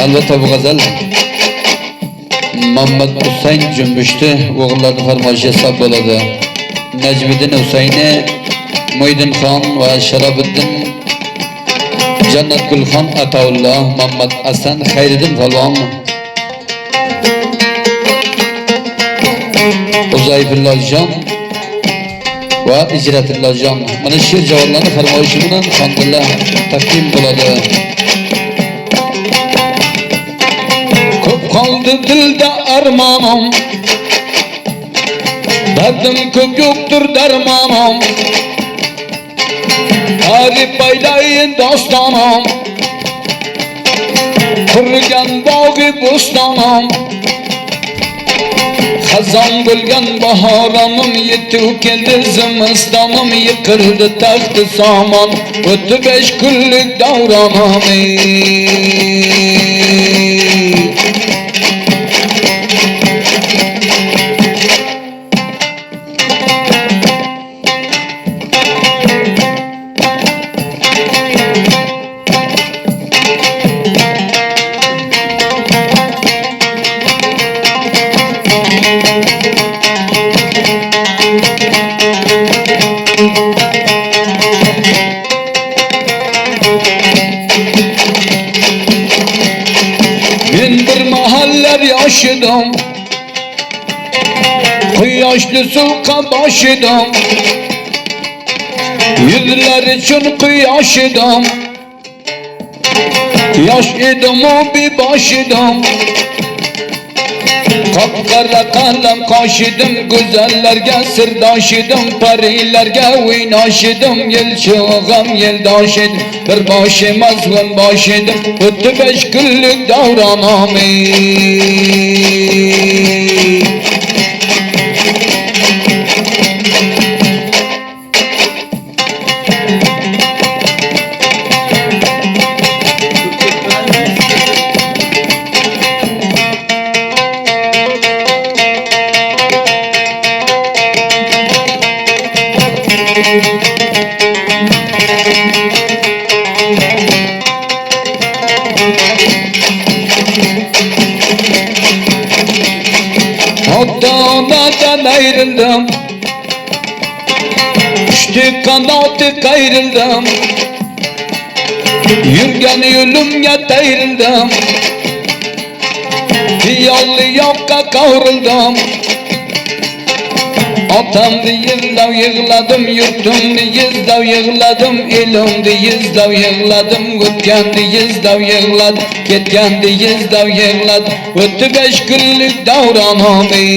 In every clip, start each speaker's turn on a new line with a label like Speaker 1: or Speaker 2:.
Speaker 1: Albatta bu gazal Muhammed Hüseyin Cümbüş'tü. Oğullarını farmaşı hesap oladı. Necmiddin Hüseyin'i, Muhyiddin Khan ve Şerabuddin Cennet Gülhan Ataullah, Muhammed Hasan Hayriddin Falvan, Uzayfullah Can ve İcretullah Can. Mana şiir cevaplarını farmaşı bilan hamdulillah takdim buladı. Ko'p qoldi dilda armonim, dardim ko'p yo'qdir darmonim. Tarif aylayin dostonim, qurgan bog'i bo'stonim. Xazon bo'lgan bahoranim, yetib keldi zimistonim. Yiqildi taxti somon, o'tdi 5 kunlik davronim. Men bir mahallar yaşadım, quyoshli so'qqa boshidim. Yuzlar uchun quyosh edim, yosh edim u bebosh edim. Qop-qora qalam qoshidim, go'zallarga sirdosh edim. Parilarga o'ynosh edim, yelchig'im yeldosh edim. Bir bosh emas o'n bosh edim, o'tdi 5 kunlik davronim. Ota-onadan ayrıldım, düştü kanatı kayrıldım. Yürgen yolumga ayrıldım, yollu yokka kavruldım. Otamdı yızlav yığladım, yurtumdu yızlav yığladım. Elimdi yızlav yığladım, o'tgandi yızlav yığladım. Ketgandi yızlav yığladım, o'tdi 5 kunlik davronim.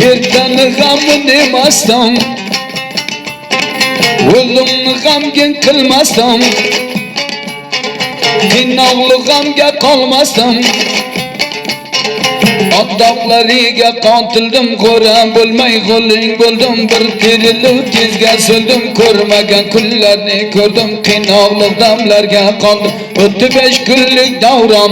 Speaker 1: Yerdan g'amni demasdim, o'zimni g'amgin qilmasdim. Qiynoqli g'amga qolmasdim, odoblariga qotildim. Qo'ra bo'lmay qo'ling bo'ldim, bir terilib tezga so'ldim. Ko'rmagan kunlarni ko'rdim, qiynoqli damlarga qoldim. O'tdi 5 kunlik davronim.